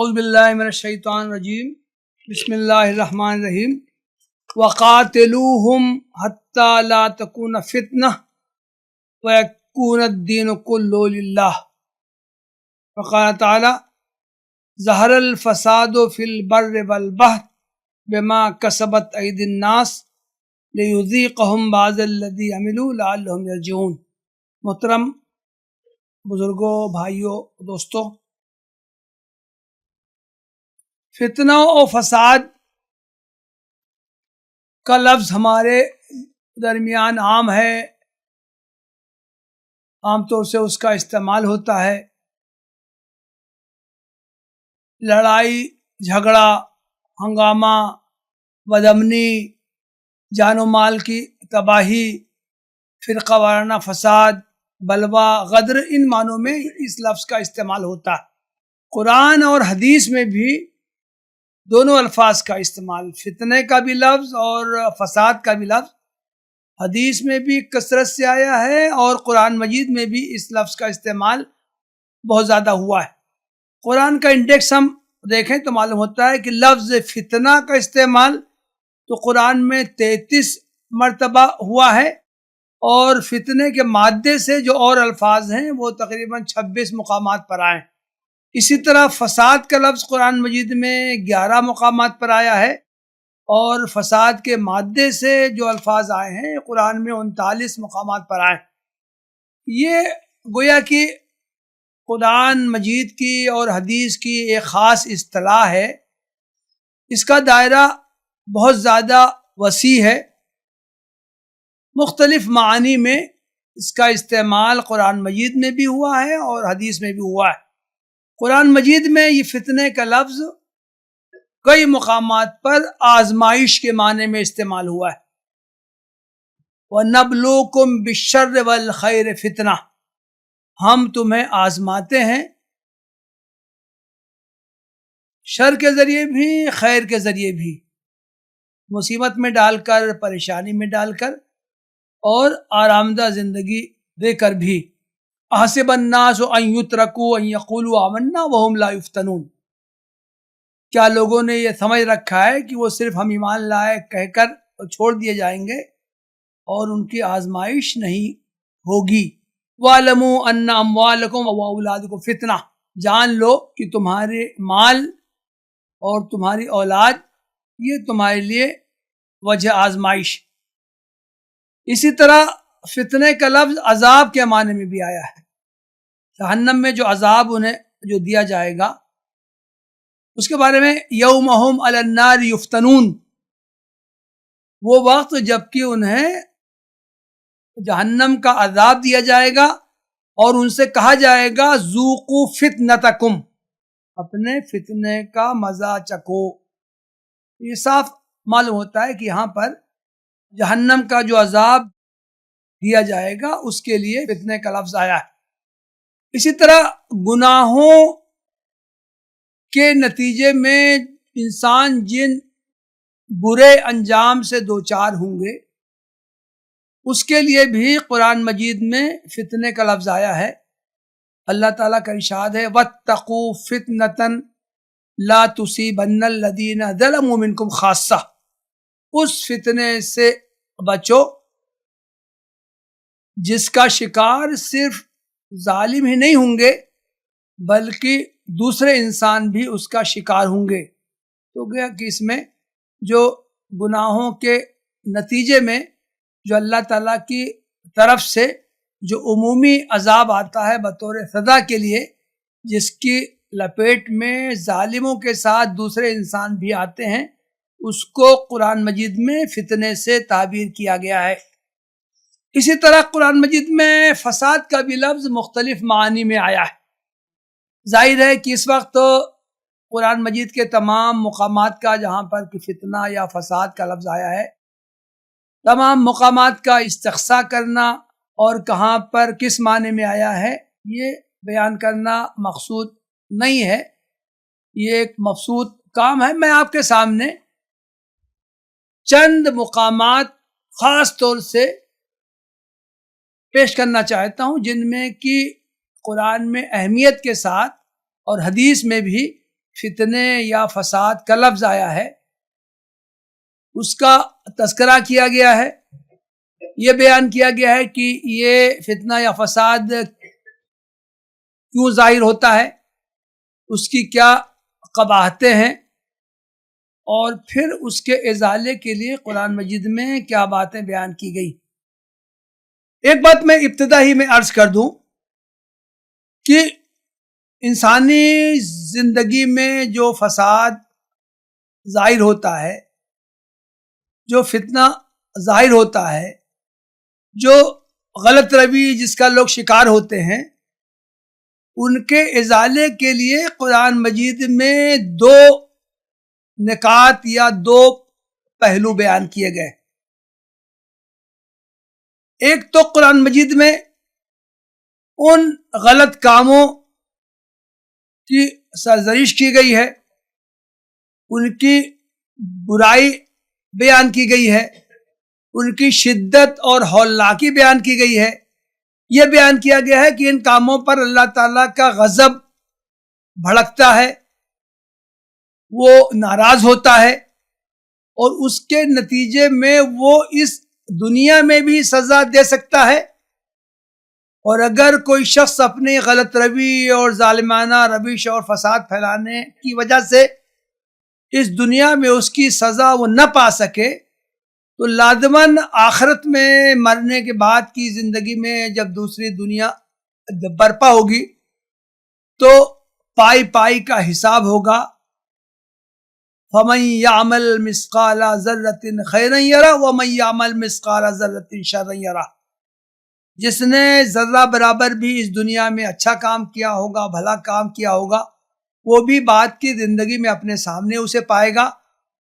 اعوذ باللہ من الشیطان الرجیم بسم اللہ الرحمن الرحیم وقاتلوہم حتی لا تکون فتنہ ویکون الدین کلہ للہ وقال تعالی ظہر الفساد فی البر والبحر بما کسبت ایدی الناس لیذیقہم بعض الذی عملوا لعلہم یرجعون۔ محترم بزرگوں، بھائیوں، دوستوں، فتنہ و فساد کا لفظ ہمارے درمیان عام ہے، عام طور سے اس کا استعمال ہوتا ہے لڑائی جھگڑا، ہنگامہ، بدامنی، جان و مال کی تباہی، فرقہ وارانہ فساد، بلوا، غدر، ان معنوں میں اس لفظ کا استعمال ہوتا ہے۔ قرآن اور حدیث میں بھی دونوں الفاظ کا استعمال، فتنے کا بھی لفظ اور فساد کا بھی لفظ حدیث میں بھی کثرت سے آیا ہے، اور قرآن مجید میں بھی اس لفظ کا استعمال بہت زیادہ ہوا ہے۔ قرآن کا انڈیکس ہم دیکھیں تو معلوم ہوتا ہے کہ لفظ فتنہ کا استعمال تو قرآن میں 33 مرتبہ ہوا ہے، اور فتنے کے مادے سے جو اور الفاظ ہیں وہ تقریباً 26 مقامات پر آئے ہیں۔ اسی طرح فساد کا لفظ قرآن مجید میں 11 مقامات پر آیا ہے، اور فساد کے مادے سے جو الفاظ آئے ہیں قرآن میں 39 مقامات پر آئے ہیں۔ یہ گویا کہ قرآن مجید کی اور حدیث کی ایک خاص اصطلاح ہے، اس کا دائرہ بہت زیادہ وسیع ہے، مختلف معانی میں اس کا استعمال قرآن مجید میں بھی ہوا ہے اور حدیث میں بھی ہوا ہے۔ قرآن مجید میں یہ فتنے کا لفظ کئی مقامات پر آزمائش کے معنی میں استعمال ہوا ہے۔ وَنَبْلُوكُمْ بِالشَّرِّ وَالْخَيْرِ فِتْنَةً، ہم تمہیں آزماتے ہیں شر کے ذریعے بھی، خیر کے ذریعے بھی، مصیبت میں ڈال کر، پریشانی میں ڈال کر، اور آرامدہ زندگی دے کر بھی۔ احسب الناس ان یترکوا ان یقولوا آمنا وہم لا یفتنون، کیا لوگوں نے یہ سمجھ رکھا ہے کہ وہ صرف ہم ایمان لائے کہہ کر چھوڑ دیے جائیں گے اور ان کی آزمائش نہیں ہوگی۔ وَاعْلَمُوا أَنَّ أَمْوَالَكُمْ وَأَوْلَادَكُمْ فِتْنَةٌ، جان لو کہ تمہارے مال اور تمہاری اولاد یہ تمہارے لیے وجہ آزمائش۔ اسی طرح فتنے کا لفظ عذاب کے معنی میں بھی آیا ہے۔ جہنم میں جو عذاب انہیں جو دیا جائے گا اس کے بارے میں یوم ہم علی النار یفتنون، وہ وقت جب کہ انہیں جہنم کا عذاب دیا جائے گا اور ان سے کہا جائے گا ذوقوا فتنتکم، اپنے فتنے کا مزہ چکھو۔ یہ صاف معلوم ہوتا ہے کہ یہاں پر جہنم کا جو عذاب دیا جائے گا اس کے لیے فتنے کا لفظ آیا ہے۔ اسی طرح گناہوں کے نتیجے میں انسان جن برے انجام سے دوچار ہوں گے اس کے لیے بھی قرآن مجید میں فتنے کا لفظ آیا ہے۔ اللہ تعالیٰ کا ارشاد ہے وَاتَّقُوا فِتْنَةً لَا تُصِيبَنَّ الَّذِينَ ظَلَمُوا مِنْكُمْ خَاصَّةً، اس فتنے سے بچو جس کا شکار صرف ظالم ہی نہیں ہوں گے بلکہ دوسرے انسان بھی اس کا شکار ہوں گے۔ تو گیا کہ اس میں جو گناہوں کے نتیجے میں جو اللہ تعالیٰ کی طرف سے جو عمومی عذاب آتا ہے بطور سزا کے لیے، جس کی لپیٹ میں ظالموں کے ساتھ دوسرے انسان بھی آتے ہیں، اس کو قرآن مجید میں فتنے سے تعبیر کیا گیا ہے۔ اسی طرح قرآن مجید میں فساد کا بھی لفظ مختلف معانی میں آیا ہے۔ ظاہر ہے کہ اس وقت قرآن مجید کے تمام مقامات کا جہاں پر کہ فتنہ یا فساد کا لفظ آیا ہے، تمام مقامات کا استقصاء کرنا اور کہاں پر کس معنی میں آیا ہے یہ بیان کرنا مقصود نہیں ہے، یہ ایک مقصود کام ہے۔ میں آپ کے سامنے چند مقامات خاص طور سے پیش کرنا چاہتا ہوں جن میں کہ قرآن میں اہمیت کے ساتھ اور حدیث میں بھی فتنے یا فساد کا لفظ آیا ہے اس کا تذکرہ کیا گیا ہے. یہ بیان کیا گیا ہے کہ یہ فتنہ یا فساد کیوں ظاہر ہوتا ہے, اس کی کیا قباحتیں ہیں, اور پھر اس کے ازالے کے لیے قرآن مجید میں کیا باتیں بیان کی گئی. ایک بات میں ابتدا ہی میں عرض کر دوں کہ انسانی زندگی میں جو فساد ظاہر ہوتا ہے, جو فتنہ ظاہر ہوتا ہے, جو غلط روی جس کا لوگ شکار ہوتے ہیں, ان کے ازالے کے لیے قرآن مجید میں دو نکات یا دو پہلو بیان کیے گئے. ایک تو قرآن مجید میں ان غلط کاموں کی سرزنش کی گئی ہے, ان کی برائی بیان کی گئی ہے, ان کی شدت اور ہولناکی بیان کی گئی ہے. یہ بیان کیا گیا ہے کہ ان کاموں پر اللہ تعالیٰ کا غضب بھڑکتا ہے, وہ ناراض ہوتا ہے, اور اس کے نتیجے میں وہ اس دنیا میں بھی سزا دے سکتا ہے. اور اگر کوئی شخص اپنی غلط روی اور ظالمانہ روش اور فساد پھیلانے کی وجہ سے اس دنیا میں اس کی سزا وہ نہ پا سکے, تو لازماً آخرت میں مرنے کے بعد کی زندگی میں جب دوسری دنیا برپا ہوگی تو پائی پائی کا حساب ہوگا. فَمَن يَعْمَلْ مِثْقَالَ ذَرَّةٍ خَيْرًا يَرَهُ وَمَن يَعْمَلْ مِثْقَالَ ذَرَّةٍ شَرًّا يَرَهُ. جس نے ذرہ برابر بھی اس دنیا میں اچھا کام کیا ہوگا, بھلا کام کیا ہوگا, وہ بھی بعد کی زندگی میں اپنے سامنے اسے پائے گا,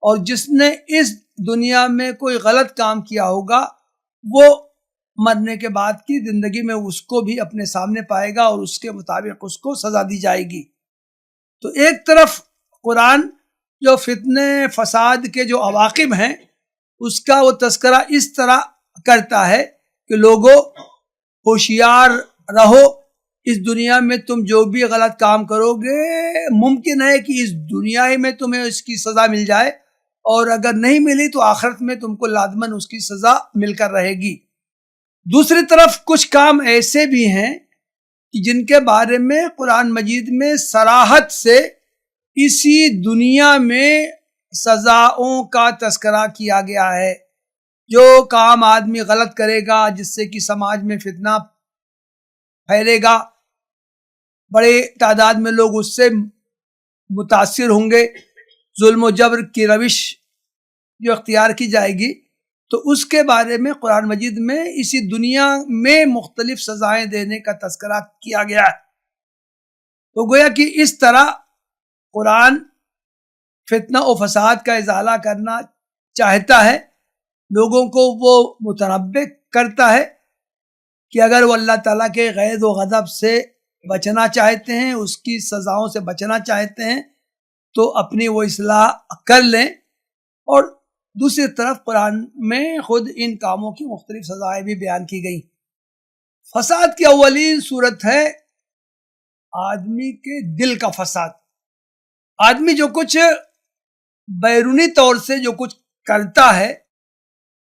اور جس نے اس دنیا میں کوئی غلط کام کیا ہوگا وہ مرنے کے بعد کی زندگی میں اس کو بھی اپنے سامنے پائے گا, اور اس کے مطابق اس کو سزا دی جائے گی. تو ایک طرف قرآن جو فتنے فساد کے جو عواقب ہیں اس کا وہ تذکرہ اس طرح کرتا ہے کہ لوگوں ہوشیار رہو, اس دنیا میں تم جو بھی غلط کام کرو گے ممکن ہے کہ اس دنیا ہی میں تمہیں اس کی سزا مل جائے, اور اگر نہیں ملی تو آخرت میں تم کو لازماً اس کی سزا مل کر رہے گی. دوسری طرف کچھ کام ایسے بھی ہیں کہ جن کے بارے میں قرآن مجید میں صراحت سے اسی دنیا میں سزاؤں کا تذکرہ کیا گیا ہے. جو کام آدمی غلط کرے گا جس سے کہ سماج میں فتنہ پھیلے گا, بڑے تعداد میں لوگ اس سے متاثر ہوں گے, ظلم و جبر کی روش جو اختیار کی جائے گی, تو اس کے بارے میں قرآن مجید میں اسی دنیا میں مختلف سزائیں دینے کا تذکرہ کیا گیا ہے. تو گویا کہ اس طرح قرآن فتنہ و فساد کا ازالہ کرنا چاہتا ہے, لوگوں کو وہ متنبہ کرتا ہے کہ اگر وہ اللہ تعالیٰ کے غیظ و غضب سے بچنا چاہتے ہیں, اس کی سزاؤں سے بچنا چاہتے ہیں, تو اپنی وہ اصلاح کر لیں. اور دوسری طرف قرآن میں خود ان کاموں کی مختلف سزائیں بھی بیان کی گئی. فساد کی اولین صورت ہے آدمی کے دل کا فساد. آدمی جو کچھ بیرونی طور سے جو کچھ کرتا ہے,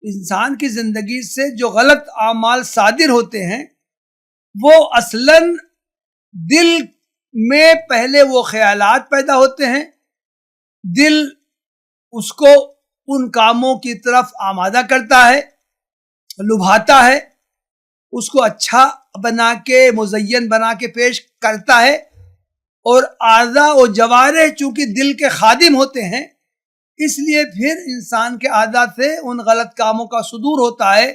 انسان کی زندگی سے جو غلط اعمال صادر ہوتے ہیں, وہ اصلاً دل میں پہلے وہ خیالات پیدا ہوتے ہیں, دل اس کو ان کاموں کی طرف آمادہ کرتا ہے, لبھاتا ہے, اس کو اچھا بنا کے مزین بنا کے پیش کرتا ہے, اور اعضاء و جوارح چونکہ دل کے خادم ہوتے ہیں اس لیے پھر انسان کے اعضاء سے ان غلط کاموں کا صدور ہوتا ہے.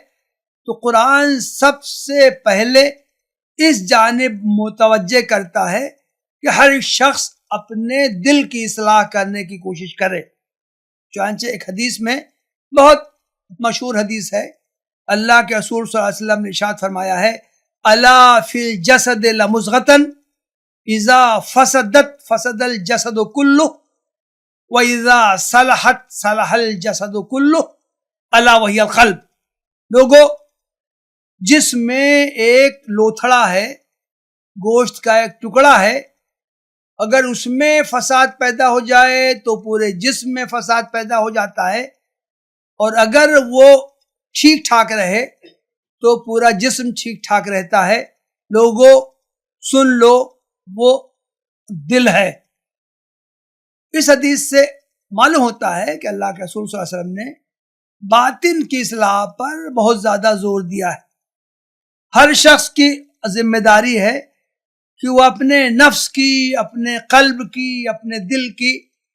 تو قرآن سب سے پہلے اس جانب متوجہ کرتا ہے کہ ہر شخص اپنے دل کی اصلاح کرنے کی کوشش کرے. چنانچہ ایک حدیث میں بہت مشہور حدیث ہے, اللہ کے رسول صلی اللہ علیہ وسلم نے ارشاد فرمایا ہے, الا فی الجسد لمضغۃ اذا فسدت فسد الجسد کلہ وَإِذَا صَلَحَتْ صَلَحَ الْجَسَدُ كُلُّهُ أَلَا وَهِيَ الْقَلْبُ. لوگوں, جسم میں ایک لوتھڑا ہے, گوشت کا ایک ٹکڑا ہے, اگر اس میں فساد پیدا ہو جائے تو پورے جسم میں فساد پیدا ہو جاتا ہے، اور اگر وہ ٹھیک ٹھاک رہے تو پورا جسم ٹھیک ٹھاک رہتا ہے۔ لوگوں سن لو، وہ دل ہے۔ اس حدیث سے معلوم ہوتا ہے کہ اللہ کے رسول صلی اللہ علیہ وسلم نے باطن کی اصلاح پر بہت زیادہ زور دیا ہے۔ ہر شخص کی ذمہ داری ہے کہ وہ اپنے نفس کی، اپنے قلب کی، اپنے دل کی،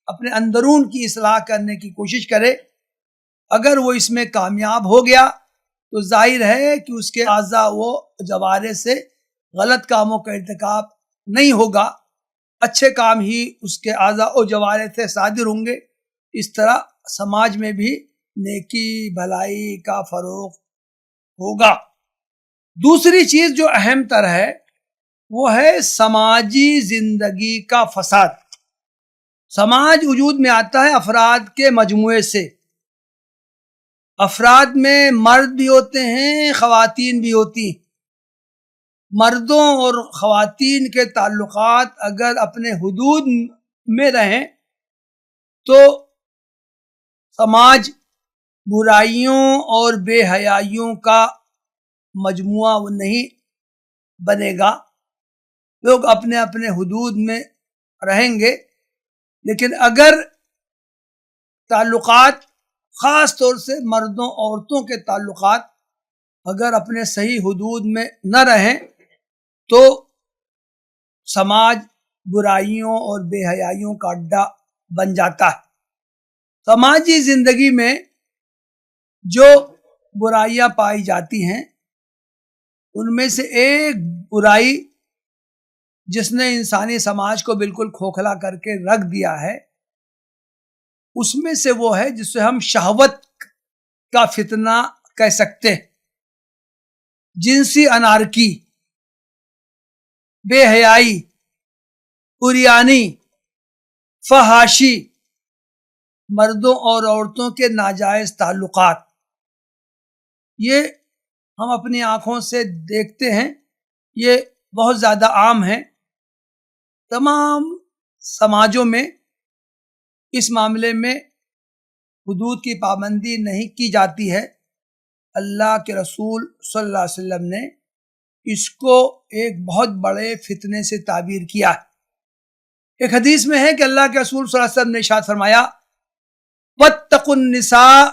اپنے اندرون کی اصلاح کرنے کی کوشش کرے۔ اگر وہ اس میں کامیاب ہو گیا تو ظاہر ہے کہ اس کے اعضاء و جوارح سے غلط کاموں کا ارتکاب نہیں ہوگا، اچھے کام ہی اس کے اعضاء و جوارح سے صادر ہوں گے۔ اس طرح سماج میں بھی نیکی بھلائی کا فروغ ہوگا۔ دوسری چیز جو اہم تر ہے وہ ہے سماجی زندگی کا فساد۔ سماج وجود میں آتا ہے افراد کے مجموعے سے۔ افراد میں مرد بھی ہوتے ہیں، خواتین بھی ہوتی ہیں۔ مردوں اور خواتین کے تعلقات اگر اپنے حدود میں رہیں تو سماج برائیوں اور بے حیائیوں کا مجموعہ نہیں بنے گا۔ لوگ اپنے اپنے حدود میں رہیں گے، لیکن اگر تعلقات، خاص طور سے مردوں عورتوں کے تعلقات اگر اپنے صحیح حدود میں نہ رہیں تو سماج برائیوں اور بے حیائیوں کا اڈا بن جاتا ہے۔ سماجی زندگی میں جو برائیاں پائی جاتی ہیں ان میں سے ایک برائی جس نے انسانی سماج کو بالکل کھوکھلا کر کے رکھ دیا ہے، اس میں سے وہ ہے جسے ہم شہوت کا فتنہ کہہ سکتے ہیں۔ جنسی انارکی، بے حیائی، عریانی، فحاشی، مردوں اور عورتوں کے ناجائز تعلقات، یہ ہم اپنی آنکھوں سے دیکھتے ہیں، یہ بہت زیادہ عام ہیں۔ تمام سماجوں میں اس معاملے میں حدود کی پابندی نہیں کی جاتی ہے۔ اللہ کے رسول صلی اللہ علیہ وسلم نے اس کو ایک بہت بڑے فتنے سے تعبیر کیا ہے۔ ایک حدیث میں ہے کہ اللہ کے رسول صلی اللہ علیہ وسلم نے ارشاد فرمایا، وَاتَّقُوا النِّسَاءَ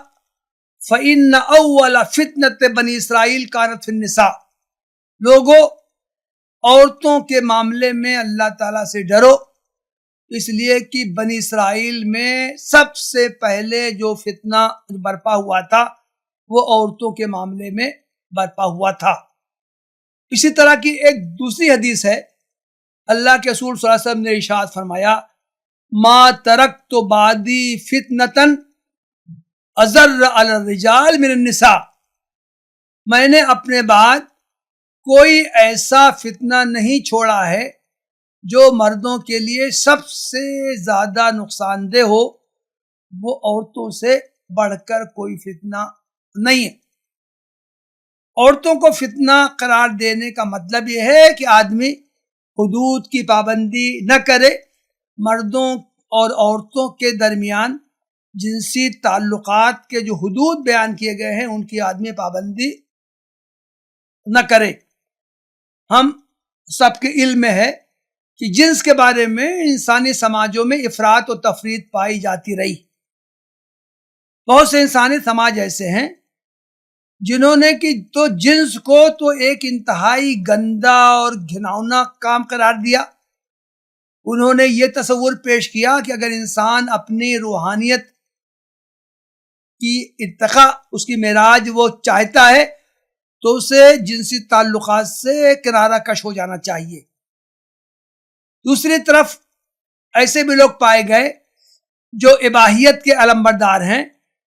فَإِنَّ أَوَّلَ فِتْنَةِ بَنِي إِسْرَائِيلَ كَانَتْ فِي النِّسَاءِ۔ لوگوں، عورتوں کے معاملے میں اللہ تعالیٰ سے ڈرو، اس لیے کہ بنی اسرائیل میں سب سے پہلے جو فتنہ برپا ہوا تھا وہ عورتوں کے معاملے میں برپا ہوا تھا۔ اسی طرح کی ایک دوسری حدیث ہے، اللہ کے رسول صلی اللہ علیہ وسلم نے ارشاد فرمایا، ما ترکت بعدی فتنةً اضر علی الرجال من النساء۔ میں نے اپنے بعد کوئی ایسا فتنہ نہیں چھوڑا ہے جو مردوں کے لیے سب سے زیادہ نقصان دہ ہو، وہ عورتوں سے بڑھ کر کوئی فتنہ نہیں ہے۔ عورتوں کو فتنہ قرار دینے کا مطلب یہ ہے کہ آدمی حدود کی پابندی نہ کرے، مردوں اور عورتوں کے درمیان جنسی تعلقات کے جو حدود بیان کیے گئے ہیں ان کی آدمی پابندی نہ کرے۔ ہم سب کے علم میں ہے کہ جنس کے بارے میں انسانی سماجوں میں افراط و تفریط پائی جاتی رہی۔ بہت سے انسانی سماج ایسے ہیں جنہوں نے کہ تو جنس کو تو ایک انتہائی گندا اور گھناؤنا کام قرار دیا۔ انہوں نے یہ تصور پیش کیا کہ اگر انسان اپنی روحانیت کی ارتقاء، اس کی معراج وہ چاہتا ہے تو اسے جنسی تعلقات سے کنارہ کش ہو جانا چاہیے۔ دوسری طرف ایسے بھی لوگ پائے گئے جو اباحیت کے علمبردار ہیں،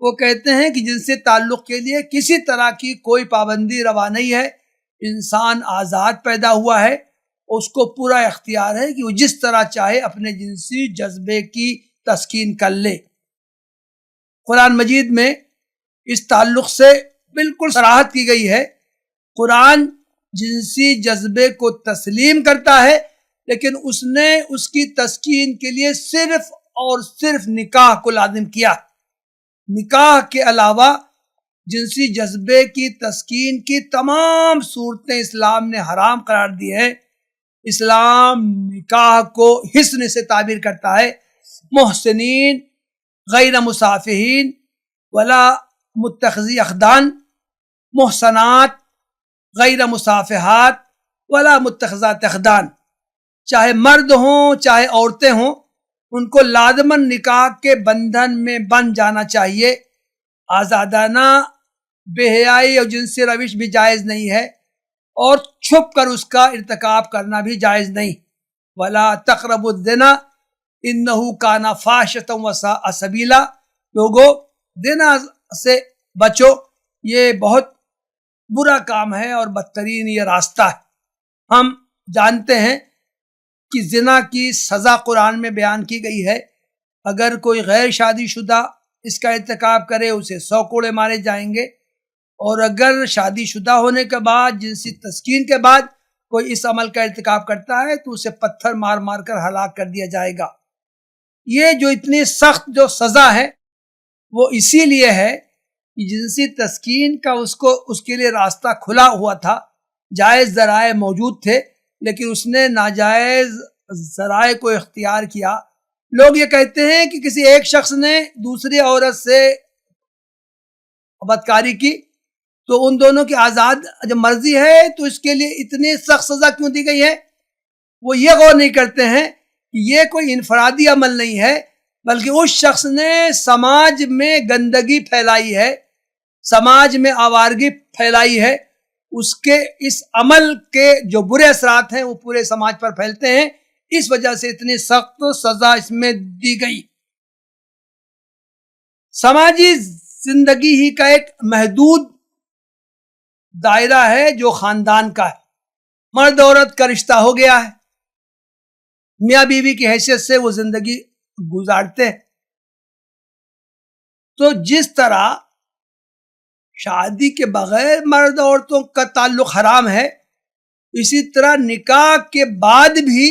وہ کہتے ہیں کہ جنسی تعلق کے لیے کسی طرح کی کوئی پابندی روا نہیں ہے، انسان آزاد پیدا ہوا ہے، اس کو پورا اختیار ہے کہ وہ جس طرح چاہے اپنے جنسی جذبے کی تسکین کر لے۔ قرآن مجید میں اس تعلق سے بالکل صراحت کی گئی ہے۔ قرآن جنسی جذبے کو تسلیم کرتا ہے، لیکن اس نے اس کی تسکین کے لیے صرف اور صرف نکاح کو لازم کیا. نکاح کے علاوہ جنسی جذبے کی تسکین کی تمام صورتیں اسلام نے حرام قرار دی ہے. اسلام نکاح کو حسن سے تعبیر کرتا ہے. محسنین غیر مصافحین ولا متخذی اخدان، محسنات غیر مصافحات ولا متخذات اخدان، چاہے مرد ہوں چاہے عورتیں ہوں، ان کو لازماً نکاح کے بندھن میں بن جانا چاہیے. آزادانہ بے حیائی اور جنسی روش بھی جائز نہیں ہے، اور چھپ کر اس کا ارتکاب کرنا بھی جائز نہیں. ولا تقربوا الزنا انہ کان فاحشۃ وساء سبیلا، لوگو زنا سے بچو، یہ بہت برا کام ہے اور بدترین یہ راستہ ہے. ہم جانتے ہیں کہ زنا کی سزا قرآن میں بیان کی گئی ہے. اگر کوئی غیر شادی شدہ اس کا ارتکاب کرے اسے 100 کوڑے مارے جائیں گے، اور اگر شادی شدہ ہونے کے بعد جنسی تسکین کے بعد کوئی اس عمل کا ارتکاب کرتا ہے تو اسے پتھر مار مار کر ہلاک کر دیا جائے گا. یہ جو اتنی سخت جو سزا ہے وہ اسی لیے ہے کہ جنسی تسکین کا اس کے لیے راستہ کھلا ہوا تھا، جائز ذرائع موجود تھے، لیکن اس نے ناجائز ذرائع کو اختیار کیا. لوگ یہ کہتے ہیں کہ کسی ایک شخص نے دوسری عورت سے بدکاری کی تو ان دونوں کی آزاد جب مرضی ہے تو اس کے لیے اتنی سخت سزا کیوں دی گئی ہے. وہ یہ غور نہیں کرتے ہیں کہ یہ کوئی انفرادی عمل نہیں ہے، بلکہ اس شخص نے سماج میں گندگی پھیلائی ہے، سماج میں آوارگی پھیلائی ہے. اس کے اس عمل کے جو برے اثرات ہیں وہ پورے سماج پر پھیلتے ہیں، اس وجہ سے اتنی سخت سزا اس میں دی گئی. سماجی زندگی ہی کا ایک محدود دائرہ ہے جو خاندان کا ہے. مرد عورت کا رشتہ ہو گیا ہے، میاں بیوی کی حیثیت سے وہ زندگی گزارتے ہیں. تو جس طرح شادی کے بغیر مرد عورتوں کا تعلق حرام ہے، اسی طرح نکاح کے بعد بھی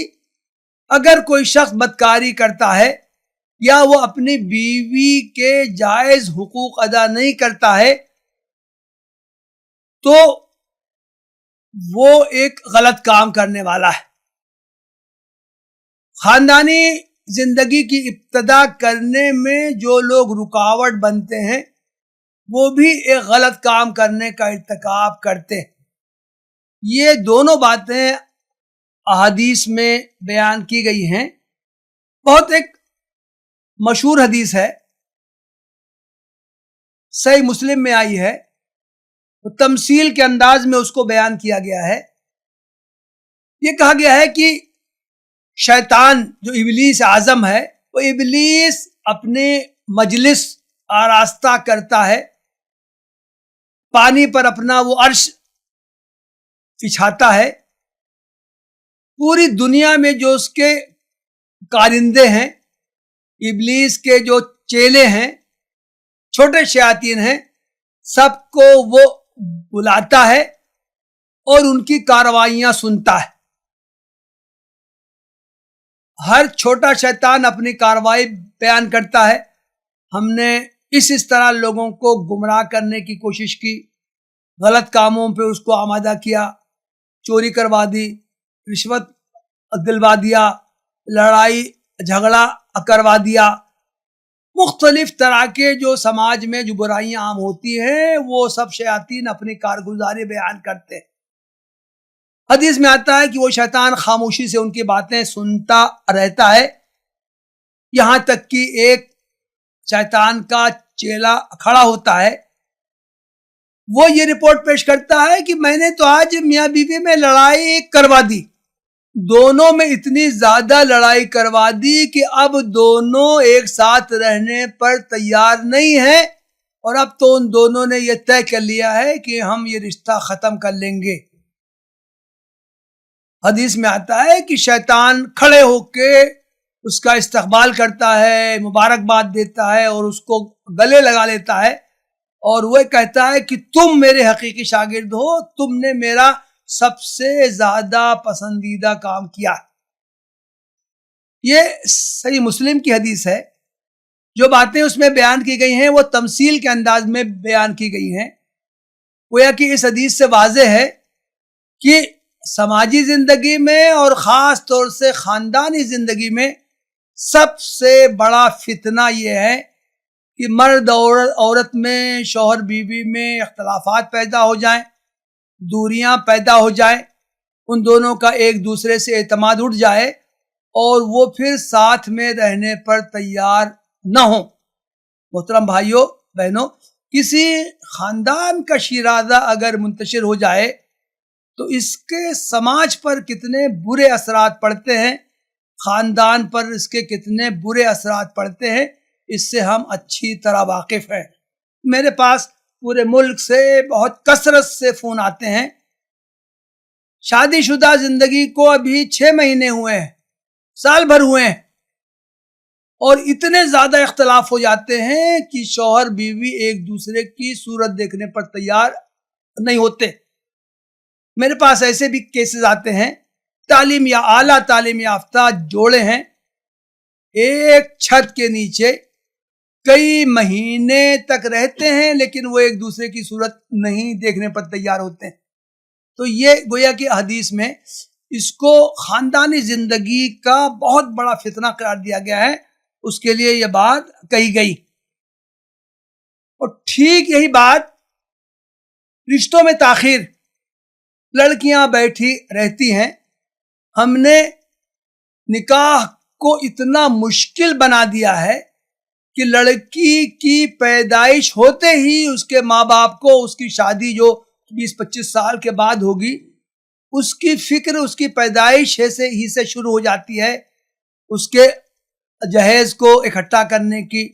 اگر کوئی شخص بدکاری کرتا ہے یا وہ اپنی بیوی کے جائز حقوق ادا نہیں کرتا ہے تو وہ ایک غلط کام کرنے والا ہے. خاندانی زندگی کی ابتدا کرنے میں جو لوگ رکاوٹ بنتے ہیں وہ بھی ایک غلط کام کرنے کا ارتکاب کرتے ہیں. یہ دونوں باتیں احادیث میں بیان کی گئی ہیں. بہت ایک مشہور حدیث ہے، صحیح مسلم میں آئی ہے، تمثیل کے انداز میں اس کو بیان کیا گیا ہے. یہ کہا گیا ہے کہ شیطان جو ابلیس اعظم ہے، وہ ابلیس اپنے مجلس آراستہ کرتا ہے، پانی پر اپنا وہ عرش بچھاتا ہے. پوری دنیا میں جو اس کے کارندے ہیں، ابلیس کے جو چیلے ہیں، چھوٹے شیاطین ہیں، سب کو وہ بلاتا ہے اور ان کی کارروائیاں سنتا ہے. ہر چھوٹا شیطان اپنی کارروائی بیان کرتا ہے. ہم نے اس طرح لوگوں کو گمراہ کرنے کی کوشش کی، غلط کاموں پہ اس کو آمادہ کیا، چوری کروا دی، رشوت دلوا دیا، لڑائی جھگڑا کروا دیا. مختلف طرح کے جو سماج میں جو برائیاں عام ہوتی ہیں وہ سب شیاطین اپنی کارگزاری بیان کرتے ہیں. حدیث میں آتا ہے کہ وہ شیطان خاموشی سے ان کی باتیں سنتا رہتا ہے، یہاں تک کہ ایک شیطان کا چیلا کھڑا ہوتا ہے. وہ یہ رپورٹ پیش کرتا ہے کہ میں نے تو آج میاں بیوی میں لڑائی کروا دی، دونوں میں اتنی زیادہ لڑائی کروا دی کہ اب دونوں ایک ساتھ رہنے پر تیار نہیں ہیں، اور اب تو ان دونوں نے یہ طے کر لیا ہے کہ ہم یہ رشتہ ختم کر لیں گے. حدیث میں آتا ہے کہ شیطان کھڑے ہو کے اس کا استقبال کرتا ہے، مبارکباد دیتا ہے اور اس کو گلے لگا لیتا ہے، اور وہ کہتا ہے کہ تم میرے حقیقی شاگرد ہو، تم نے میرا سب سے زیادہ پسندیدہ کام کیا. یہ صحیح مسلم کی حدیث ہے. جو باتیں اس میں بیان کی گئی ہیں وہ تمثیل کے انداز میں بیان کی گئی ہیں. گویا کہ اس حدیث سے واضح ہے کہ سماجی زندگی میں اور خاص طور سے خاندانی زندگی میں سب سے بڑا فتنہ یہ ہے کہ مرد اور عورت میں، شوہر بیوی میں اختلافات پیدا ہو جائیں، دوریاں پیدا ہو جائیں، ان دونوں کا ایک دوسرے سے اعتماد اٹھ جائے اور وہ پھر ساتھ میں رہنے پر تیار نہ ہوں. محترم بھائیوں بہنوں، کسی خاندان کا شیرازہ اگر منتشر ہو جائے تو اس کے سماج پر کتنے برے اثرات پڑتے ہیں، خاندان پر اس کے کتنے برے اثرات پڑتے ہیں، اس سے ہم اچھی طرح واقف ہیں. میرے پاس پورے ملک سے بہت کثرت سے فون آتے ہیں. شادی شدہ زندگی کو ابھی 6 مہینے ہوئے ہیں، سال بھر ہوئے ہیں، اور اتنے زیادہ اختلاف ہو جاتے ہیں کہ شوہر بیوی ایک دوسرے کی صورت دیکھنے پر تیار نہیں ہوتے. میرے پاس ایسے بھی کیسز آتے ہیں، تعلیم یا اعلیٰ تعلیم یافتہ جوڑے ہیں، ایک چھت کے نیچے کئی مہینے تک رہتے ہیں لیکن وہ ایک دوسرے کی صورت نہیں دیکھنے پر تیار ہوتے ہیں. تو یہ گویا کہ حدیث میں اس کو خاندانی زندگی کا بہت بڑا فتنہ قرار دیا گیا ہے، اس کے لیے یہ بات کہی گئی. اور ٹھیک یہی بات رشتوں میں تاخیر. لڑکیاں بیٹھی رہتی ہیں، ہم نے نکاح کو اتنا مشکل بنا دیا ہے کہ لڑکی کی پیدائش ہوتے ہی اس کے ماں باپ کو اس کی شادی جو 20-25 سال کے بعد ہوگی، اس کی فکر اس کی پیدائش ہی سے شروع ہو جاتی ہے، اس کے جہیز کو اکٹھا کرنے کی،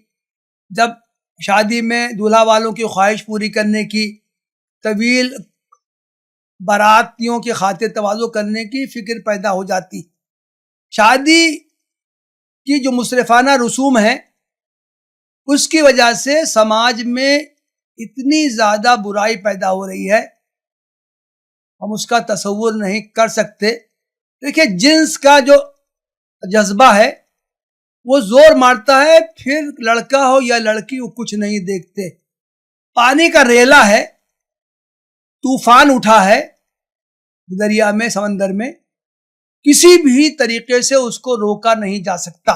جب شادی میں دولہا والوں کی خواہش پوری کرنے کی، طویل باراتیوں کی خاطر تواضع کرنے کی فکر پیدا ہو جاتی. شادی کی جو مصرفانہ رسوم ہے اس کی وجہ سے سماج میں اتنی زیادہ برائی پیدا ہو رہی ہے، ہم اس کا تصور نہیں کر سکتے. دیکھیں، جنس کا جو جذبہ ہے وہ زور مارتا ہے، پھر لڑکا ہو یا لڑکی وہ کچھ نہیں دیکھتے. پانی کا ریلا ہے، طوفان اٹھا ہے دریا میں، سمندر میں، کسی بھی طریقے سے اس کو روکا نہیں جا سکتا.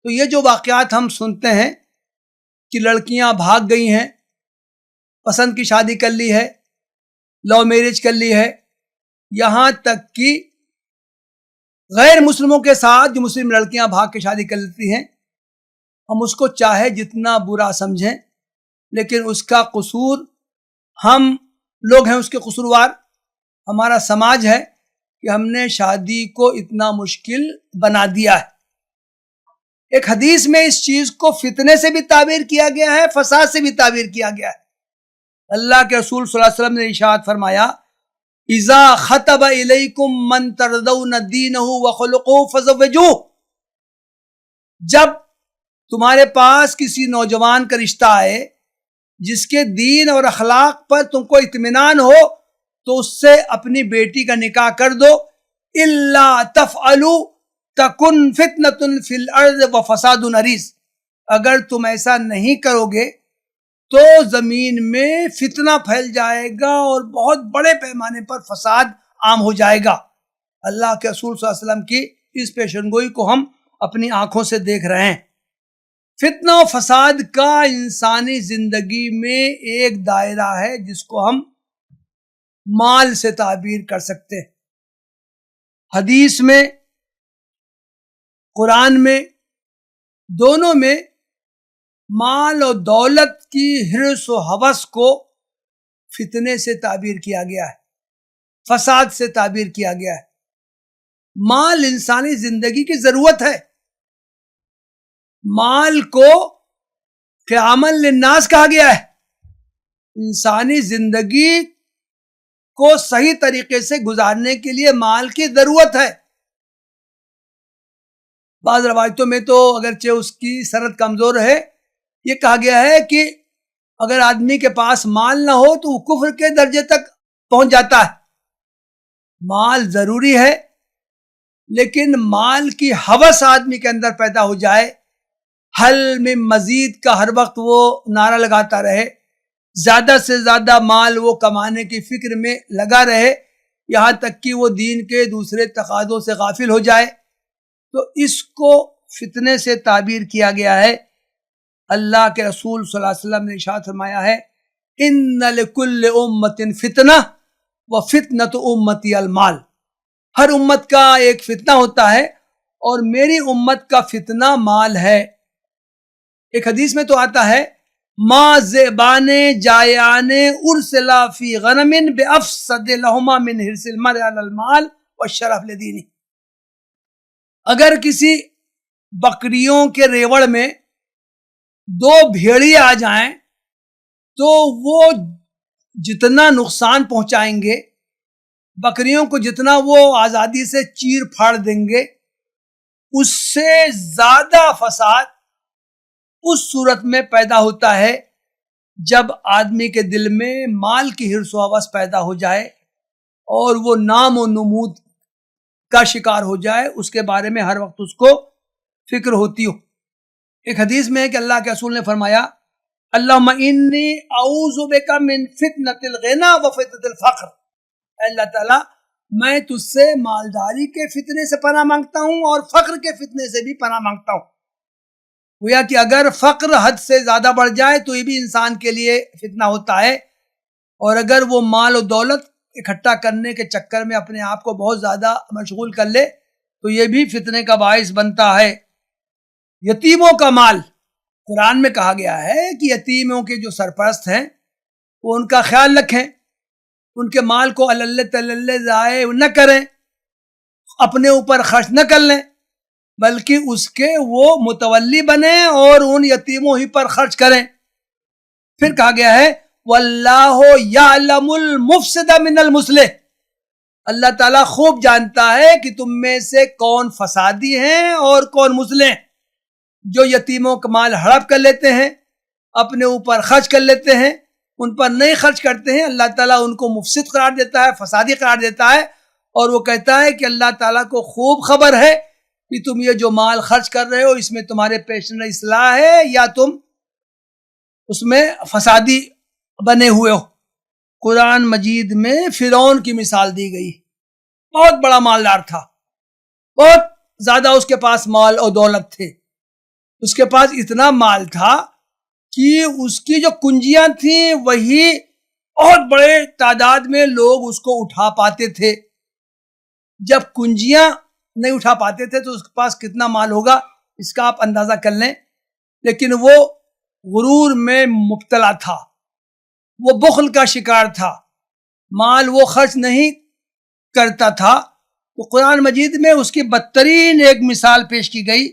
تو یہ جو واقعات ہم سنتے ہیں کہ لڑکیاں بھاگ گئی ہیں، پسند کی شادی کر لی ہے، لو میرج کر لی ہے، یہاں تک کہ غیر مسلموں کے ساتھ جو مسلم لڑکیاں بھاگ کے شادی کر لیتی ہیں، ہم اس کو چاہے جتنا برا سمجھیں لیکن اس کا قصور ہم لوگ ہیں، اس کے قصوروار ہمارا سماج ہے کہ ہم نے شادی کو اتنا مشکل بنا دیا ہے. ایک حدیث میں اس چیز کو فتنے سے بھی تعبیر کیا گیا ہے، فساد سے بھی تعبیر کیا گیا ہے. اللہ کے رسول صلی اللہ علیہ وسلم نے ارشاد فرمایا، اذا خطب الیکم من ترضون دینہ وخلقہ فزوجوہ. جب تمہارے پاس کسی نوجوان کا رشتہ آئے جس کے دین اور اخلاق پر تم کو اطمینان ہو تو اس سے اپنی بیٹی کا نکاح کر دو. الا تفعلوا تکن فتنۃ فی الارض وفساد عریض. اگر تم ایسا نہیں کرو گے تو زمین میں فتنہ پھیل جائے گا اور بہت بڑے پیمانے پر فساد عام ہو جائے گا. اللہ کے رسول صلی اللہ علیہ وسلم کی اس پیشن گوئی کو ہم اپنی آنکھوں سے دیکھ رہے ہیں. فتنہ و فساد کا انسانی زندگی میں ایک دائرہ ہے جس کو ہم مال سے تعبیر کر سکتے. حدیث میں، قرآن میں، دونوں میں مال اور دولت کی حرص و ہوس کو فتنے سے تعبیر کیا گیا ہے، فساد سے تعبیر کیا گیا ہے. مال انسانی زندگی کی ضرورت ہے. مال کو قیامًا للناس کہا گیا ہے. انسانی زندگی کو صحیح طریقے سے گزارنے کے لیے مال کی ضرورت ہے. بعض روایتوں میں تو اگرچہ اس کی سند کمزور ہے، یہ کہا گیا ہے کہ اگر آدمی کے پاس مال نہ ہو تو وہ کفر کے درجے تک پہنچ جاتا ہے. مال ضروری ہے لیکن مال کی ہوس آدمی کے اندر پیدا ہو جائے، حل میں مزید کا ہر وقت وہ نعرہ لگاتا رہے، زیادہ سے زیادہ مال وہ کمانے کی فکر میں لگا رہے، یہاں تک کہ وہ دین کے دوسرے تقاضوں سے غافل ہو جائے، تو اس کو فتنے سے تعبیر کیا گیا ہے۔ اللہ کے رسول صلی اللہ علیہ وسلم نے ارشاد فرمایا ہے، ان لکل امت فتنہ وفتنۃ امتی المال، ہر امت کا ایک فتنہ ہوتا ہے اور میری امت کا فتنہ مال ہے۔ ایک حدیث میں تو آتا ہے، ما ذئبان جائعان ارسلا فی غنم بافسد لہما من حرص المرء علی المال والشرف لدینہ، اگر کسی بکریوں کے ریوڑ میں دو بھیڑیے آ جائیں تو وہ جتنا نقصان پہنچائیں گے، بکریوں کو جتنا وہ آزادی سے چیر پھاڑ دیں گے، اس سے زیادہ فساد اس صورت میں پیدا ہوتا ہے جب آدمی کے دل میں مال کی حرص و ہوس پیدا ہو جائے اور وہ نام و نمود کا شکار ہو جائے، اس کے بارے میں ہر وقت اس کو فکر ہوتی ہو۔ ایک حدیث میں ہے کہ اللہ کے رسول نے فرمایا، اللہم انی اعوذ بک من فتنۃ الغنی و فتنۃ الفقر، اے اللہ تعالیٰ میں تجھ سے مالداری کے فتنے سے پناہ مانگتا ہوں اور فقر کے فتنے سے بھی پناہ مانگتا ہوں۔ گویا کہ اگر فقر حد سے زیادہ بڑھ جائے تو یہ بھی انسان کے لیے فتنہ ہوتا ہے، اور اگر وہ مال و دولت اکٹھا کرنے کے چکر میں اپنے آپ کو بہت زیادہ مشغول کر لے تو یہ بھی فتنے کا باعث بنتا ہے۔ یتیموں کا مال، قرآن میں کہا گیا ہے کہ یتیموں کے جو سرپرست ہیں وہ ان کا خیال رکھیں، ان کے مال کو اللہ تللہ ضائع نہ کریں، اپنے اوپر خرچ نہ کر لیں، بلکہ اس کے وہ متولی بنیں اور ان یتیموں ہی پر خرچ کریں۔ پھر کہا گیا ہے واللہ یعلم المفسد من المصلح، اللہ تعالیٰ خوب جانتا ہے کہ تم میں سے کون فسادی ہیں اور کون مصلح، جو یتیموں کا مال ہڑپ کر لیتے ہیں، اپنے اوپر خرچ کر لیتے ہیں، ان پر نہیں خرچ کرتے ہیں، اللہ تعالیٰ ان کو مفسد قرار دیتا ہے، فسادی قرار دیتا ہے، اور وہ کہتا ہے کہ اللہ تعالیٰ کو خوب خبر ہے کہ تم یہ جو مال خرچ کر رہے ہو اس میں تمہارے پیشن اصلاح ہے یا تم اس میں فسادی بنے ہوئے ہو۔ قرآن مجید میں فرعون کی مثال دی گئی، بہت بڑا مالدار تھا، بہت زیادہ اس کے پاس مال اور دولت تھے، اس کے پاس اتنا مال تھا کہ اس کی جو کنجیاں تھیں وہی بہت بڑے تعداد میں لوگ اس کو اٹھا پاتے تھے۔ جب کنجیاں نہیں اٹھا پاتے تھے تو اس کے پاس کتنا مال ہوگا اس کا آپ اندازہ کر لیں، لیکن وہ غرور میں مبتلا تھا، وہ بخل کا شکار تھا، مال وہ خرچ نہیں کرتا تھا۔ تو قرآن مجید میں اس کی بدترین ایک مثال پیش کی گئی،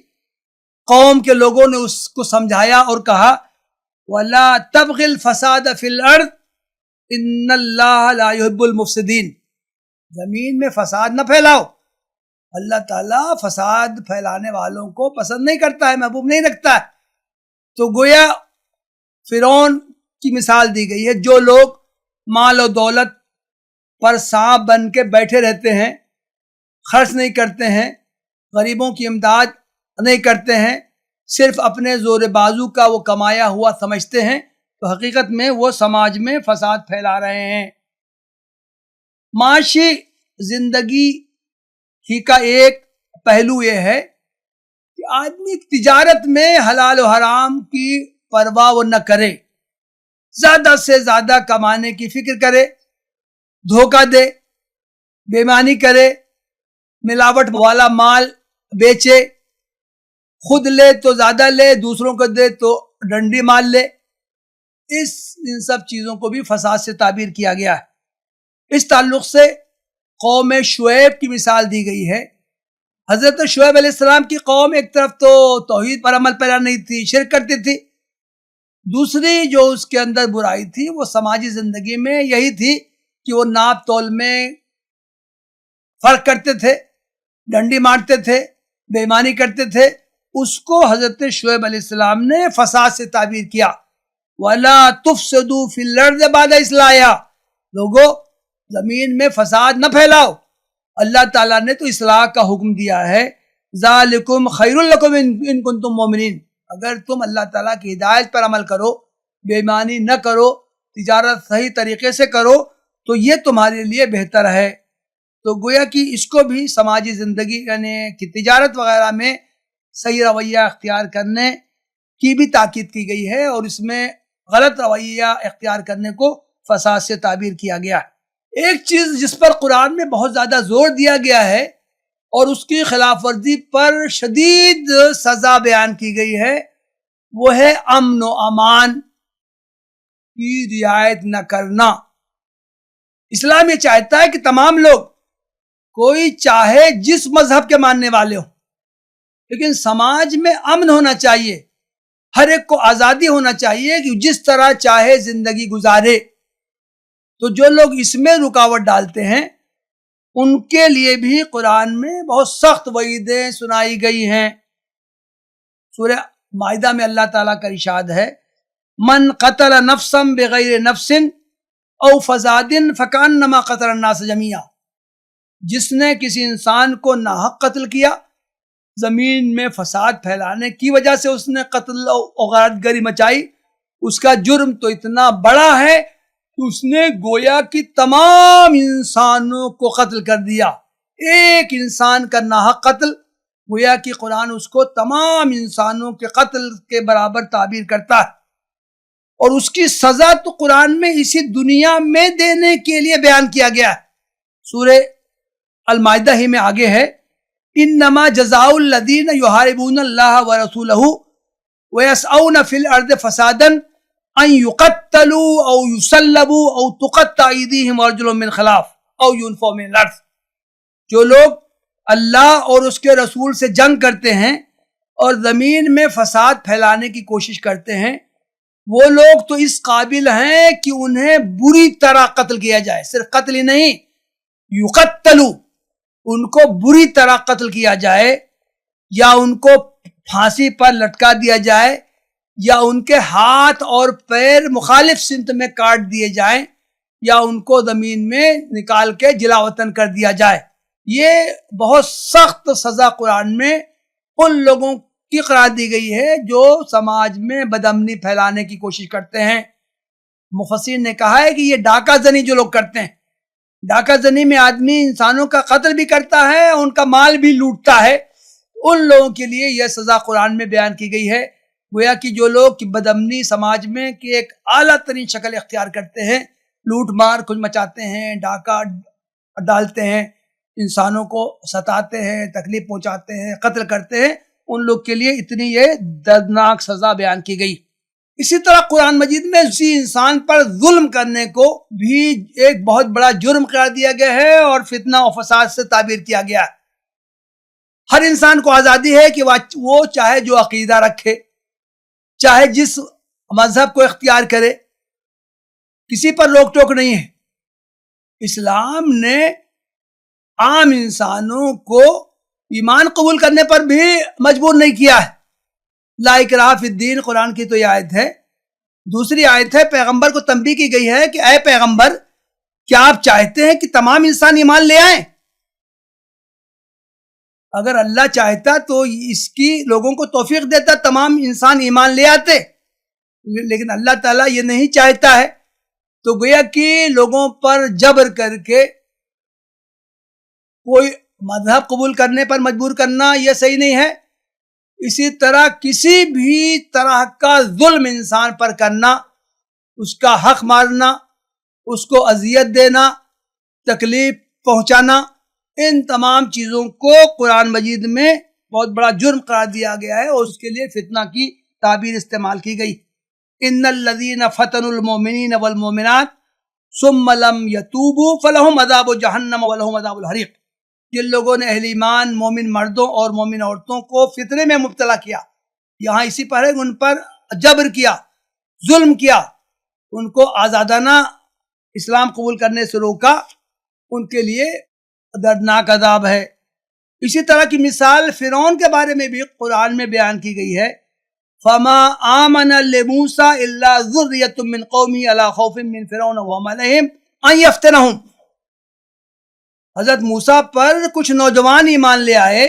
قوم کے لوگوں نے اس کو سمجھایا اور کہا وَلَا تَبْغِ الْفَسَادَ فِي الْأَرْضِ إِنَّ اللَّهَ لَا يُحِبُّ الْمُفْسِدِينَ، زمین میں فساد نہ پھیلاؤ، اللہ تعالیٰ فساد پھیلانے والوں کو پسند نہیں کرتا ہے، محبوب نہیں رکھتا ہے۔ تو گویا فرعون کی مثال دی گئی ہے، جو لوگ مال و دولت پر سانپ بن کے بیٹھے رہتے ہیں، خرچ نہیں کرتے ہیں، غریبوں کی امداد نہیں کرتے ہیں، صرف اپنے زور بازو کا وہ کمایا ہوا سمجھتے ہیں، تو حقیقت میں وہ سماج میں فساد پھیلا رہے ہیں۔ معاشی زندگی ہی کا ایک پہلو یہ ہے کہ آدمی تجارت میں حلال و حرام کی پرواہ وہ نہ کرے، زیادہ سے زیادہ کمانے کی فکر کرے، دھوکہ دے، بے ایمانی کرے، ملاوٹ والا مال بیچے، خود لے تو زیادہ لے، دوسروں کو دے تو ڈنڈی مال لے، ان سب چیزوں کو بھی فساد سے تعبیر کیا گیا ہے۔ اس تعلق سے قوم شعیب کی مثال دی گئی ہے۔ حضرت شعیب علیہ السلام کی قوم ایک طرف تو توحید پر عمل پیرا نہیں تھی، شرک کرتی تھی، دوسری جو اس کے اندر برائی تھی وہ سماجی زندگی میں یہی تھی کہ وہ ناپ تول میں فرق کرتے تھے، ڈنڈی مارتے تھے، بے ایمانی کرتے تھے۔ اس کو حضرت شعیب علیہ السلام نے فساد سے تعبیر کیا، وَلَا تُفْسِدُوا فِي الْأَرْضِ بَعْدَ إِصْلَاحِهَا، لوگو زمین میں فساد نہ پھیلاؤ، اللہ تعالیٰ نے تو اصلاح کا حکم دیا ہے، ذالکم خیر لکم ان کنتم مومنین، اگر تم اللہ تعالیٰ کی ہدایت پر عمل کرو، بے ایمانی نہ کرو، تجارت صحیح طریقے سے کرو تو یہ تمہارے لیے بہتر ہے۔ تو گویا کہ اس کو بھی سماجی زندگی یعنی کہ تجارت وغیرہ میں صحیح رویہ اختیار کرنے کی بھی تاکید کی گئی ہے، اور اس میں غلط رویہ اختیار کرنے کو فساد سے تعبیر کیا گیا۔ ایک چیز جس پر قرآن میں بہت زیادہ زور دیا گیا ہے اور اس کی خلاف ورزی پر شدید سزا بیان کی گئی ہے، وہ ہے امن و امان کی رعایت نہ کرنا۔ اسلام یہ چاہتا ہے کہ تمام لوگ، کوئی چاہے جس مذہب کے ماننے والے ہوں، لیکن سماج میں امن ہونا چاہیے، ہر ایک کو آزادی ہونا چاہیے کہ جس طرح چاہے زندگی گزارے۔ تو جو لوگ اس میں رکاوٹ ڈالتے ہیں ان کے لیے بھی قرآن میں بہت سخت وعیدیں سنائی گئی ہیں۔ سورہ مائدہ میں اللہ تعالیٰ کا ارشاد ہے، من قتل نفسا بغیر نفس او فساد فکانما قتل الناس جميعا، جس نے کسی انسان کو ناحق قتل کیا، زمین میں فساد پھیلانے کی وجہ سے اس نے قتل و غارت گری مچائی، اس کا جرم تو اتنا بڑا ہے کہ اس نے گویا کہ تمام انسانوں کو قتل کر دیا۔ ایک انسان کا ناحق قتل، گویا کہ قرآن اس کو تمام انسانوں کے قتل کے برابر تعبیر کرتا ہے، اور اس کی سزا تو قرآن میں اسی دنیا میں دینے کے لیے بیان کیا گیا ہے۔ سورہ المائدہ ہی میں آگے ہے، انما جزاء الذین یحاربون اللہ ورسولہ ویسعون فی الارض فسادا ان یقتلوا او یصلبوا او تقطع ایدیہم وارجلہم من خلاف او ینفوا من الارض، جو لوگ اللہ اور اس کے رسول سے جنگ کرتے ہیں اور زمین میں فساد پھیلانے کی کوشش کرتے ہیں، وہ لوگ تو اس قابل ہیں کہ انہیں بری طرح قتل کیا جائے، صرف قتل ہی نہیں، یقتلوا، ان کو بری طرح قتل کیا جائے، یا ان کو پھانسی پر لٹکا دیا جائے، یا ان کے ہاتھ اور پیر مخالف سمت میں کاٹ دیے جائیں، یا ان کو زمین میں نکال کے جلا وطن کر دیا جائے۔ یہ بہت سخت سزا قرآن میں ان لوگوں کی قرار دی گئی ہے جو سماج میں بدامنی پھیلانے کی کوشش کرتے ہیں۔ مفسرین نے کہا ہے کہ یہ ڈاکہ زنی جو لوگ کرتے ہیں، ڈاکہ زنی میں آدمی انسانوں کا قتل بھی کرتا ہے، ان کا مال بھی لوٹتا ہے، ان لوگوں کے لیے یہ سزا قرآن میں بیان کی گئی ہے۔ گویا کہ جو لوگ بدامنی سماج میں کی ایک اعلیٰ ترین شکل اختیار کرتے ہیں، لوٹ مار کچھ مچاتے ہیں، ڈاکہ ڈالتے ہیں، انسانوں کو ستاتے ہیں، تکلیف پہنچاتے ہیں، قتل کرتے ہیں، ان لوگ کے لیے اتنی یہ دردناک سزا بیان کی گئی۔ اسی طرح قرآن مجید میں اسی انسان پر ظلم کرنے کو بھی ایک بہت بڑا جرم قرار دیا گیا ہے اور فتنہ و فساد سے تعبیر کیا گیا ہے۔ ہر انسان کو آزادی ہے کہ وہ چاہے جو عقیدہ رکھے، چاہے جس مذہب کو اختیار کرے، کسی پر روک ٹوک نہیں ہے۔ اسلام نے عام انسانوں کو ایمان قبول کرنے پر بھی مجبور نہیں کیا ہے۔ لا اکراہ فی الدین قرآن کی تو یہ آیت ہے۔ دوسری آیت ہے، پیغمبر کو تنبیہ کی گئی ہے کہ اے پیغمبر، کیا آپ چاہتے ہیں کہ تمام انسان ایمان لے آئیں؟ اگر اللہ چاہتا تو اس کی لوگوں کو توفیق دیتا، تمام انسان ایمان لے آتے، لیکن اللہ تعالیٰ یہ نہیں چاہتا ہے، تو گویا کہ لوگوں پر جبر کر کے کوئی مذہب قبول کرنے پر مجبور کرنا یہ صحیح نہیں ہے۔ اسی طرح کسی بھی طرح کا ظلم انسان پر کرنا، اس کا حق مارنا، اس کو اذیت دینا، تکلیف پہنچانا، ان تمام چیزوں کو قرآن مجید میں بہت بڑا جرم قرار دیا گیا ہے، اور اس کے لیے فتنہ کی تعبیر استعمال کی گئی۔ ان الذین فتنوا المؤمنین والمؤمنات ثم لم یتوبوا فلہم عذاب جہنم ولہم عذاب الحریق، جن لوگوں نے اہل ایمان مومن مردوں اور مومن عورتوں کو فتنے میں مبتلا کیا، یہاں اسی پر ہے، ان پر جبر کیا، ظلم کیا، ان کو آزادانہ اسلام قبول کرنے سے روکا، ان کے لیے دردناک عذاب ہے۔ اسی طرح کی مثال فرعون کے بارے میں بھی قرآن میں بیان کی گئی ہے، فما آمن لموسیٰ الا ذریۃ من قومی علی خوف من فرعون وملئہم ان یفتنہم، حضرت موسیٰ پر کچھ نوجوان ایمان لے آئے،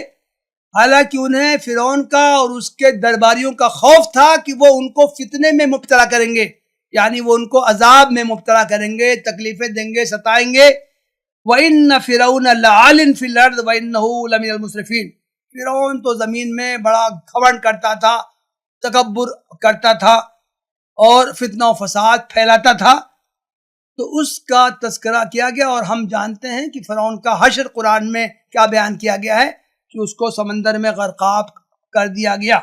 حالانکہ انہیں فرعون کا اور اس کے درباریوں کا خوف تھا کہ وہ ان کو فتنے میں مبتلا کریں گے، یعنی وہ ان کو عذاب میں مبتلا کریں گے، تکلیفیں دیں گے، ستائیں گے۔ وَإِنَّ فِرْعَوْنَ لَعَالٍ فِي الْأَرْضِ وَإِنَّهُ لَمِنَ الْمُسْرِفِينَ۔ فرعون تو زمین میں بڑا گھمنڈ کرتا تھا، تکبر کرتا تھا اور فتنہ و فساد پھیلاتا تھا، تو اس کا تذکرہ کیا گیا۔ اور ہم جانتے ہیں کہ فرعون کا حشر قرآن میں کیا بیان کیا گیا ہے کہ اس کو سمندر میں غرقاب کر دیا گیا۔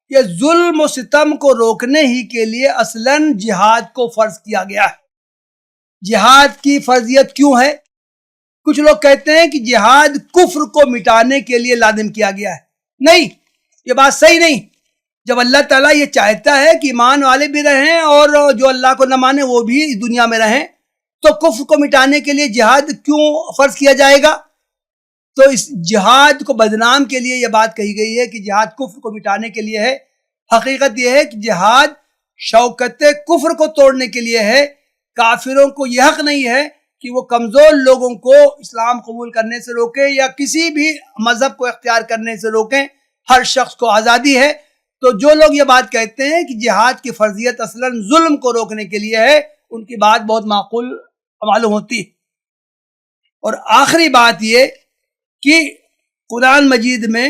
یہ ظلم و ستم کو روکنے ہی کے لیے اصلاً جہاد کو فرض کیا گیا ہے۔ جہاد کی فرضیت کیوں ہے؟ کچھ لوگ کہتے ہیں کہ جہاد کفر کو مٹانے کے لیے لازم کیا گیا ہے۔ نہیں، یہ بات صحیح نہیں۔ جب اللہ تعالیٰ یہ چاہتا ہے کہ ایمان والے بھی رہیں اور جو اللہ کو نہ مانے وہ بھی اس دنیا میں رہیں، تو کفر کو مٹانے کے لیے جہاد کیوں فرض کیا جائے گا؟ تو اس جہاد کو بدنام کے لیے یہ بات کہی گئی ہے کہ جہاد کفر کو مٹانے کے لیے ہے۔ حقیقت یہ ہے کہ جہاد شوکت کفر کو توڑنے کے لیے ہے۔ کافروں کو یہ حق نہیں ہے کہ وہ کمزور لوگوں کو اسلام قبول کرنے سے روکیں یا کسی بھی مذہب کو اختیار کرنے سے روکیں۔ ہر شخص کو آزادی ہے۔ تو جو لوگ یہ بات کہتے ہیں کہ جہاد کی فرضیت اصلاً ظلم کو روکنے کے لیے ہے، ان کی بات بہت معقول معلوم ہوتی ہے۔ اور آخری بات یہ کہ قرآن مجید میں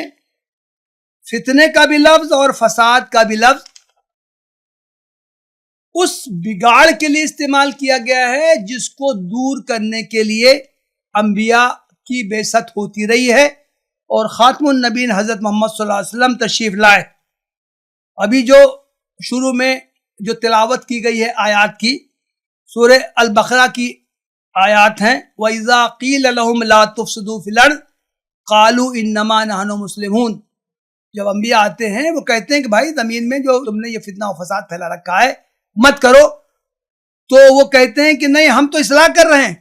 فتنے کا بھی لفظ اور فساد کا بھی لفظ اس بگاڑ کے لیے استعمال کیا گیا ہے جس کو دور کرنے کے لیے انبیاء کی بعثت ہوتی رہی ہے اور خاتم النبیین حضرت محمد صلی اللہ علیہ وسلم تشریف لائے۔ ابھی جو شروع میں جو تلاوت کی گئی ہے آیات کی، سورہ البقرہ کی آیات ہیں، وَإِذَا قِيلَ لَهُمْ لَا تُفْسِدُوا فِي الْأَرْضِ قَالُوا إِنَّمَا نَحْنُ مُسْلِمُونَ۔ جب انبیاء آتے ہیں وہ کہتے ہیں کہ بھائی زمین میں جو تم نے یہ فتنہ و فساد پھیلا رکھا ہے مت کرو، تو وہ کہتے ہیں کہ نہیں ہم تو اصلاح کر رہے ہیں۔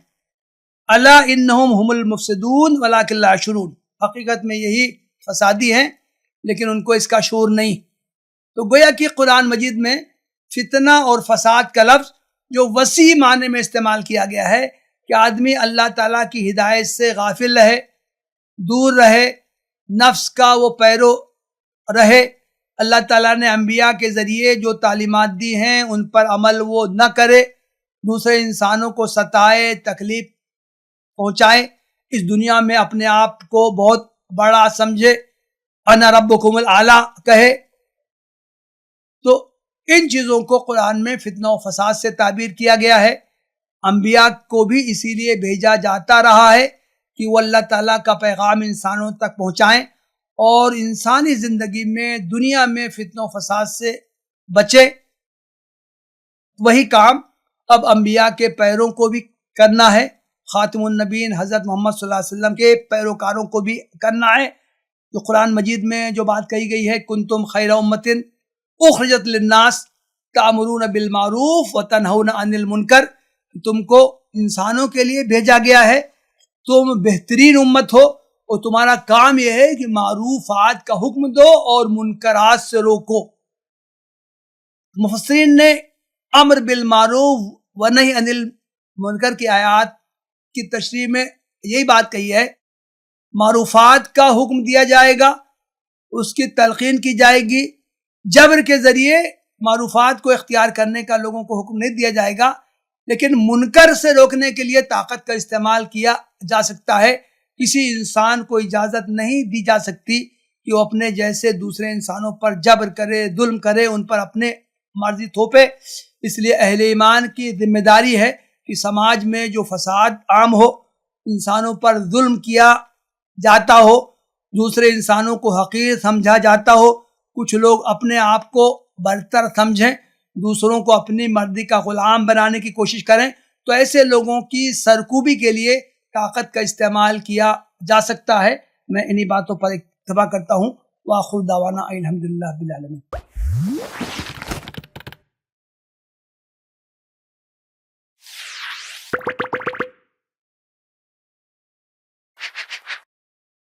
الا انہم هم المفسدون ولکن لا یشعرون۔ حقیقت میں یہی فسادی ہیں لیکن ان کو اس کا شعور نہیں۔ تو گویا کہ قرآن مجید میں فتنہ اور فساد کا لفظ جو وسیع معنی میں استعمال کیا گیا ہے کہ آدمی اللہ تعالیٰ کی ہدایت سے غافل رہے، دور رہے، نفس کا وہ پیرو رہے، اللہ تعالیٰ نے انبیاء کے ذریعے جو تعلیمات دی ہیں ان پر عمل وہ نہ کرے، دوسرے انسانوں کو ستائے، تکلیف پہنچائے، اس دنیا میں اپنے آپ کو بہت بڑا سمجھے، انا ربکم الاعلی کہے۔ تو ان چیزوں کو قرآن میں فتنہ و فساد سے تعبیر کیا گیا ہے۔ انبیاء کو بھی اسی لیے بھیجا جاتا رہا ہے کہ وہ اللہ تعالیٰ کا پیغام انسانوں تک پہنچائیں اور انسانی زندگی میں دنیا میں فتنہ و فساد سے بچے۔ وہی کام اب انبیاء کے پیروں کو بھی کرنا ہے، خاتم النبیین حضرت محمد صلی اللہ علیہ وسلم کے پیروکاروں کو بھی کرنا ہے۔ جو قرآن مجید میں جو بات کہی گئی ہے کنتم خیر امۃ اخرجت للناس تأمرون بالمعروف وتنہون عن المنکر، تم کو انسانوں کے لیے بھیجا گیا ہے، تم بہترین امت ہو اور تمہارا کام یہ ہے کہ معروفات کا حکم دو اور منکرات سے روکو۔ مفسرین نے امر بالمعروف ونہی عن المنکر کی آیات کی تشریح میں یہی بات کہی ہے، معروفات کا حکم دیا جائے گا، اس کی تلقین کی جائے گی، جبر کے ذریعے معروفات کو اختیار کرنے کا لوگوں کو حکم نہیں دیا جائے گا، لیکن منکر سے روکنے کے لیے طاقت کا استعمال کیا جا سکتا ہے۔ کسی انسان کو اجازت نہیں دی جا سکتی کہ وہ اپنے جیسے دوسرے انسانوں پر جبر کرے، ظلم کرے، ان پر اپنے مرضی تھوپے۔ اس لیے اہل ایمان کی ذمہ داری ہے کہ سماج میں جو فساد عام ہو، انسانوں پر ظلم کیا جاتا ہو، دوسرے انسانوں کو حقیر سمجھا جاتا ہو، کچھ لوگ اپنے آپ کو برتر سمجھیں، دوسروں کو اپنی مرضی کا غلام بنانے کی کوشش کریں، تو ایسے لوگوں کی سرکوبی کے لیے طاقت کا استعمال کیا جا سکتا ہے۔ میں انہی باتوں پر اکتفا کرتا ہوں۔ وآخر دعوانا الحمدللہ رب العالمین۔